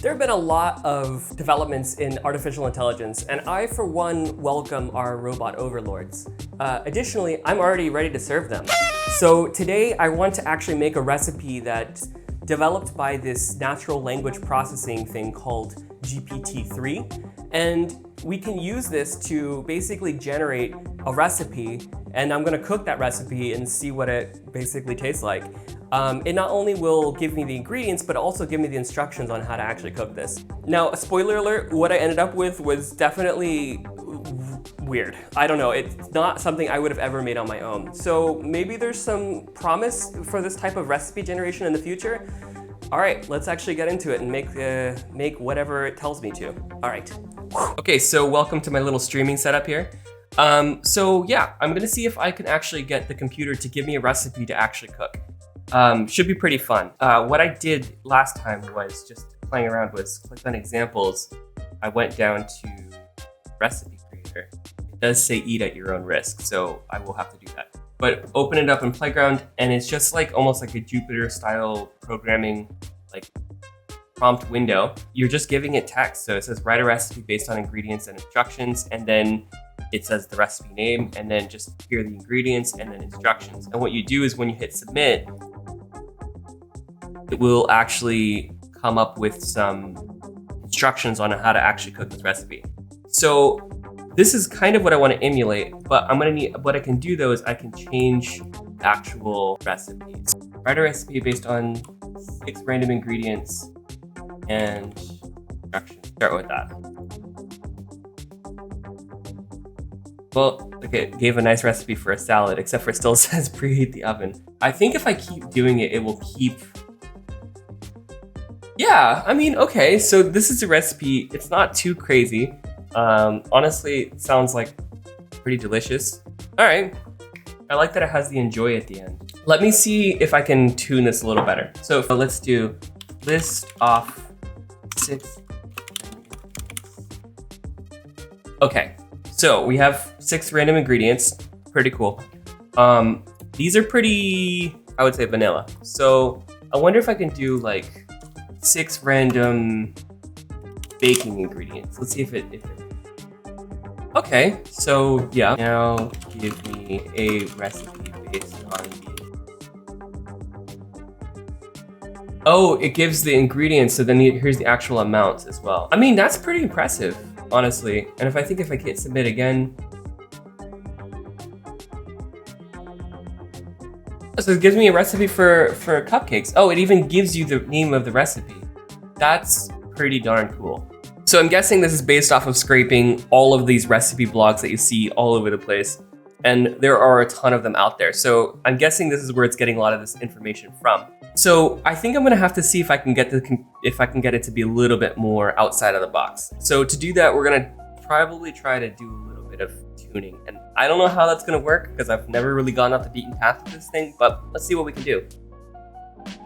There have been a lot of developments in artificial intelligence, and I, for one, welcome our robot overlords. Additionally, I'm already ready to serve them. So today, I want to actually make a recipe that's developed by this natural language processing thing called GPT-3. And we can use this to basically generate a recipe, and I'm gonna cook that recipe and see what it basically tastes like. It not only will give me the ingredients, but also give me the instructions on how to actually cook this. Now, a spoiler alert, what I ended up with was definitely weird. I don't know, it's not something I would have ever made on my own. So maybe there's some promise for this type of recipe generation in the future. All right, let's actually get into it and make whatever it tells me to. All right. Okay, so welcome to my little streaming setup here. So yeah, I'm gonna see if I can actually get the computer to give me a recipe to actually cook. Should be pretty fun. What I did last time was just playing around was click on examples. I went down to recipe creator. It does say eat at your own risk, so I will have to do that. But open it up in Playground, and it's just like almost like a Jupyter style programming like prompt window. You're just giving it text. So it says write a recipe based on ingredients and instructions, and then it says the recipe name, and then just here are the ingredients and then instructions. And what you do is when you hit submit, it will actually come up with some instructions on how to actually cook this recipe. So this is kind of what I want to emulate, but I'm gonna need, what I can do though is I can change the actual recipes. Write a recipe based on 6 random ingredients and instructions. Start with that. Well, okay, it gave a nice recipe for a salad, except for it still says preheat the oven. I think if I keep doing it, it will keep. Yeah, I mean, okay, so this is a recipe. It's not too crazy. Honestly, it sounds like pretty delicious. All right, I like that it has the enjoy at the end. Let me see if I can tune this a little better. So let's do list off 6. Okay, so we have 6 random ingredients. Pretty cool. These are pretty, I would say, vanilla. So I wonder if I can do like 6 random baking ingredients. Let's see if it okay, so yeah. Now give me a recipe based on oh, it gives the ingredients, so then here's the actual amounts as well. I mean, that's pretty impressive, honestly. And if I hit submit again, so it gives me a recipe for cupcakes. Oh, it even gives you the name of the recipe. That's pretty darn cool. So I'm guessing this is based off of scraping all of these recipe blogs that you see all over the place. And there are a ton of them out there. So I'm guessing this is where it's getting a lot of this information from. So I think I'm gonna have to see if I can get it to be a little bit more outside of the box. So to do that, we're gonna probably try to do a little bit of tuning. And I don't know how that's gonna work because I've never really gone off the beaten path with this thing, but let's see what we can do.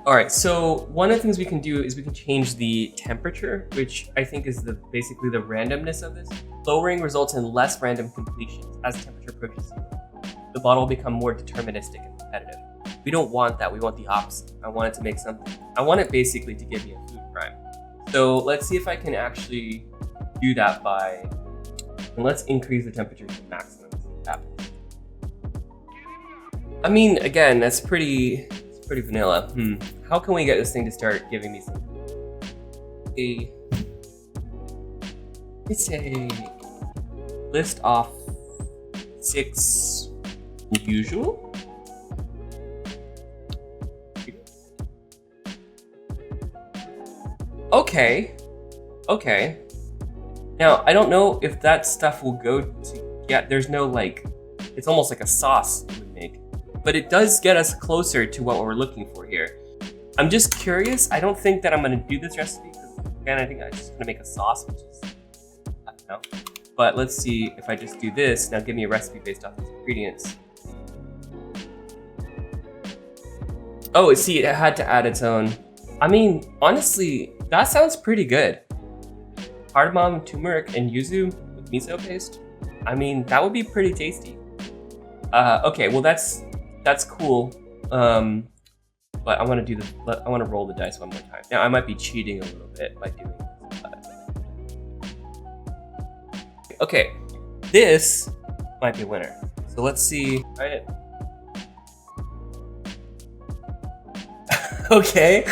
All right, so one of the things we can do is we can change the temperature, which I think is basically the randomness of this. Lowering results in less random completions as temperature approaches 0. The bottle will become more deterministic and competitive. We don't want that, we want the opposite. I want it to make something. I want it basically to give me a food crime. So let's see if I can actually do that and let's increase the temperature to maximum. See what happens. I mean, again, that's pretty vanilla. How can we get this thing to start giving me something? It's a list off 6 usual. Okay. Now, I don't know if that stuff will go to, yeah, there's no like, it's almost like a sauce it would make. But it does get us closer to what we're looking for here. I'm just curious. I don't think that I'm gonna do this recipe because again, I think I'm just gonna make a sauce, which is, I don't know. But let's see if I just do this. Now give me a recipe based off these ingredients. Oh, see, it had to add its own. I mean, honestly, that sounds pretty good. Cardamom, turmeric, and yuzu with miso paste. I mean, that would be pretty tasty. Okay, well that's cool. But I want to roll the dice one more time. Now I might be cheating a little bit by doing Okay, this might be a winner. So let's see. All right. Okay,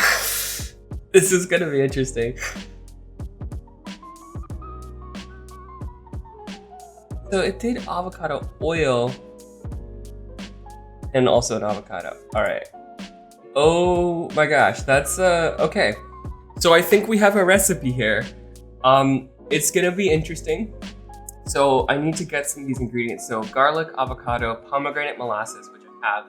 this is gonna be interesting. So it did avocado oil and also an avocado. All right. Oh my gosh, that's okay. So I think we have a recipe here. It's gonna be interesting. So I need to get some of these ingredients. So garlic, avocado, pomegranate molasses, which I have,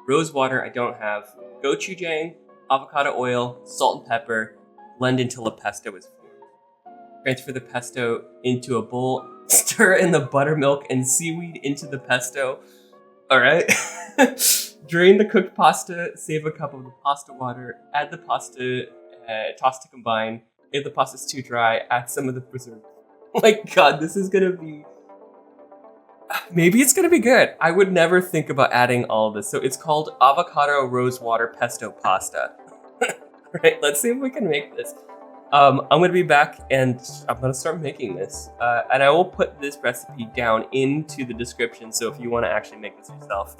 rosewater I don't have, gochujang, avocado oil, salt and pepper, blend until a pesto is formed. Transfer the pesto into a bowl, stir in the buttermilk and seaweed into the pesto. All right. Drain the cooked pasta, save a cup of the pasta water, add the pasta, toss to combine. If the pasta is too dry, add some of the preserve. Oh my God, this is gonna be, maybe it's gonna be good. I would never think about adding all of this. So it's called avocado rosewater pesto pasta. Right, let's see if we can make this. I'm gonna be back and I'm gonna start making this. And I will put this recipe down into the description. So if you wanna actually make this yourself,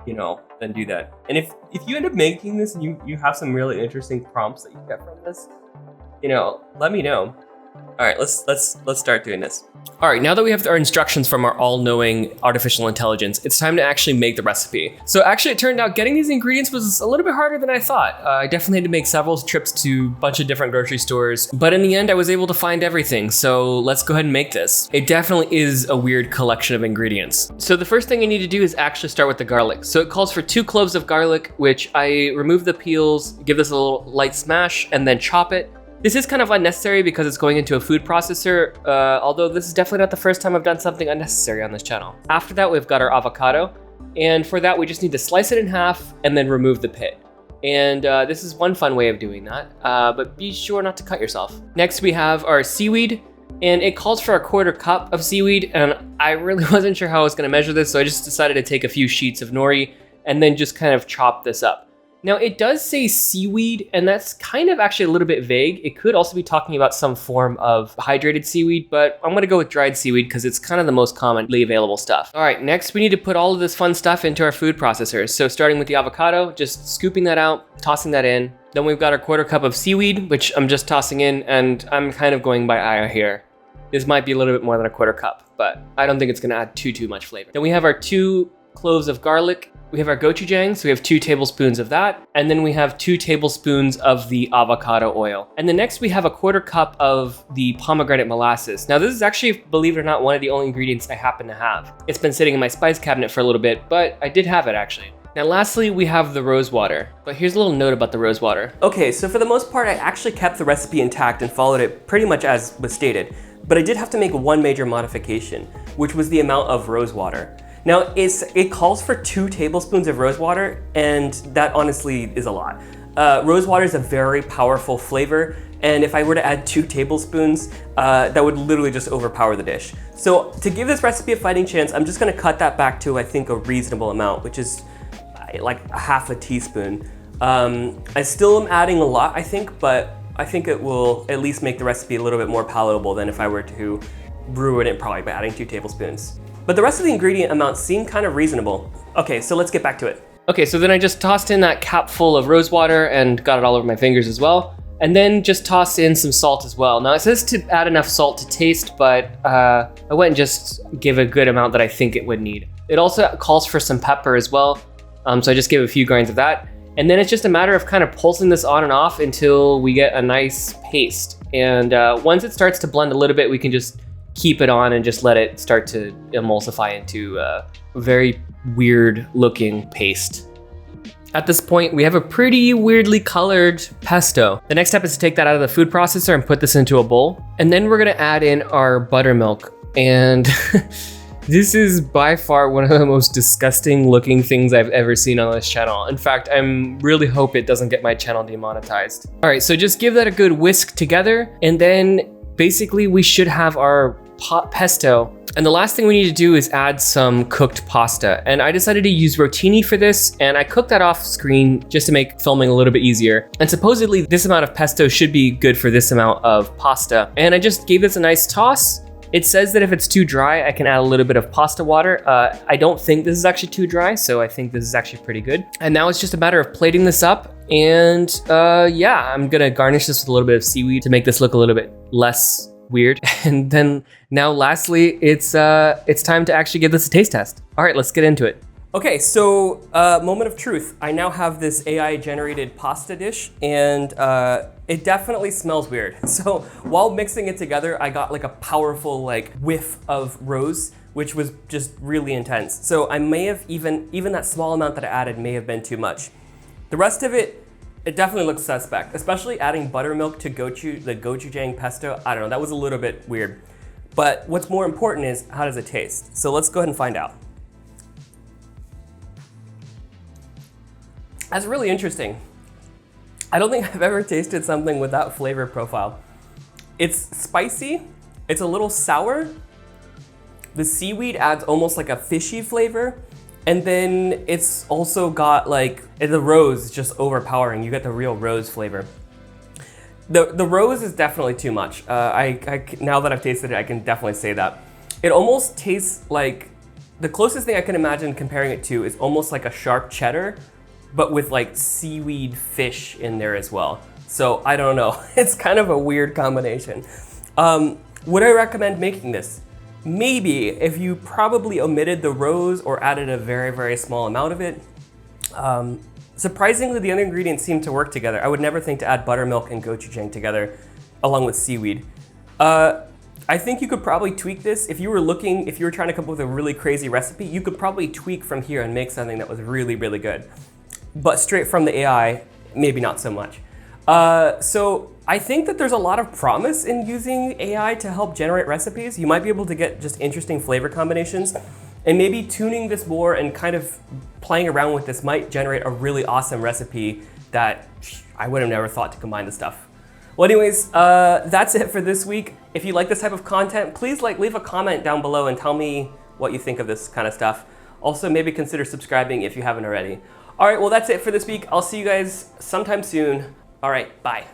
you know, then do that. And if you end up making this and you have some really interesting prompts that you get from this, you know, let me know. All right, let's start doing this. All right, now that we have our instructions from our all-knowing artificial intelligence, it's time to actually make the recipe. So actually, it turned out getting these ingredients was a little bit harder than I thought. I definitely had to make several trips to a bunch of different grocery stores, but in the end, I was able to find everything. So let's go ahead and make this. It definitely is a weird collection of ingredients. So the first thing I need to do is actually start with the garlic. So it calls for 2 cloves of garlic, which I remove the peels, give this a little light smash, and then chop it. This is kind of unnecessary because it's going into a food processor, although this is definitely not the first time I've done something unnecessary on this channel. After that, we've got our avocado, and for that, we just need to slice it in half and then remove the pit. And this is one fun way of doing that, but be sure not to cut yourself. Next, we have our seaweed, and it calls for a 1/4 cup of seaweed, and I really wasn't sure how I was gonna measure this, so I just decided to take a few sheets of nori and then just kind of chop this up. Now it does say seaweed, and that's kind of actually a little bit vague. It could also be talking about some form of hydrated seaweed, but I'm gonna go with dried seaweed because it's kind of the most commonly available stuff. All right, next we need to put all of this fun stuff into our food processors. So starting with the avocado, just scooping that out, tossing that in. Then we've got our 1/4 cup of seaweed, which I'm just tossing in, and I'm kind of going by eye here. This might be a little bit more than a 1/4 cup, but I don't think it's gonna add too much flavor. Then we have our 2 cloves of garlic. We have our gochujang, so we have 2 tablespoons of that. And then we have 2 tablespoons of the avocado oil. And then next we have a 1/4 cup of the pomegranate molasses. Now this is actually, believe it or not, one of the only ingredients I happen to have. It's been sitting in my spice cabinet for a little bit, but I did have it actually. Now lastly, we have the rosewater. But here's a little note about the rosewater. Okay, so for the most part, I actually kept the recipe intact and followed it pretty much as was stated. But I did have to make one major modification, which was the amount of rosewater. Now, it calls for 2 tablespoons of rosewater, and that honestly is a lot. Rosewater is a very powerful flavor, and if I were to add 2 tablespoons, that would literally just overpower the dish. So to give this recipe a fighting chance, I'm just gonna cut that back to, I think, a reasonable amount, which is like 1/2 teaspoon. I still am adding a lot, I think, but I think it will at least make the recipe a little bit more palatable than if I were to ruin it probably by adding 2 tablespoons. But the rest of the ingredient amounts seem kind of reasonable. Okay, so let's get back to it. Okay, so then I just tossed in that cap full of rosewater and got it all over my fingers as well. And then just tossed in some salt as well. Now it says to add enough salt to taste, but I went and just gave a good amount that I think it would need. It also calls for some pepper as well. So I just gave a few grains of that. And then it's just a matter of kind of pulsing this on and off until we get a nice paste. And once it starts to blend a little bit, we can just keep it on and just let it start to emulsify into a very weird looking paste. At this point, we have a pretty weirdly colored pesto. The next step is to take that out of the food processor and put this into a bowl. And then we're gonna add in our buttermilk. And this is by far one of the most disgusting looking things I've ever seen on this channel. In fact, I really hope it doesn't get my channel demonetized. All right, so just give that a good whisk together, and then basically we should have our pesto. And the last thing we need to do is add some cooked pasta. And I decided to use rotini for this, and I cooked that off screen just to make filming a little bit easier. And supposedly this amount of pesto should be good for this amount of pasta. And I just gave this a nice toss, It says that if it's too dry, I can add a little bit of pasta water. I don't think this is actually too dry, so I think this is actually pretty good. And now it's just a matter of plating this up. And yeah, I'm gonna garnish this with a little bit of seaweed to make this look a little bit less weird. And then now lastly, it's time to actually give this a taste test. All right, let's get into it. Okay, so moment of truth. I now have this AI generated pasta dish, and it definitely smells weird. So while mixing it together, I got like a powerful like whiff of rose, which was just really intense. So I may have even that small amount that I added may have been too much. The rest of it definitely looks suspect, especially adding buttermilk to the gochujang pesto. I don't know, that was a little bit weird. But what's more important is how does it taste? So let's go ahead and find out. That's really interesting. I don't think I've ever tasted something with that flavor profile. It's spicy, it's a little sour. The seaweed adds almost like a fishy flavor. And then it's also got like, the rose is just overpowering. You get the real rose flavor. The rose is definitely too much. Now that I've tasted it, I can definitely say that. It almost tastes like, the closest thing I can imagine comparing it to is almost like a sharp cheddar, but with like seaweed fish in there as well. So I don't know, it's kind of a weird combination. Would I recommend making this? Maybe, if you probably omitted the rose or added a very, very small amount of it. Surprisingly, the other ingredients seem to work together. I would never think to add buttermilk and gochujang together along with seaweed. I think you could probably tweak this. If you were trying to come up with a really crazy recipe, you could probably tweak from here and make something that was really, really good. But straight from the AI, maybe not so much. So I think that there's a lot of promise in using AI to help generate recipes. You might be able to get just interesting flavor combinations, and maybe tuning this more and kind of playing around with this might generate a really awesome recipe that I would have never thought to combine the stuff. Well, anyways, that's it for this week. If you like this type of content, please leave a comment down below and tell me what you think of this kind of stuff. Also, maybe consider subscribing if you haven't already. All right, well, that's it for this week. I'll see you guys sometime soon. All right, bye.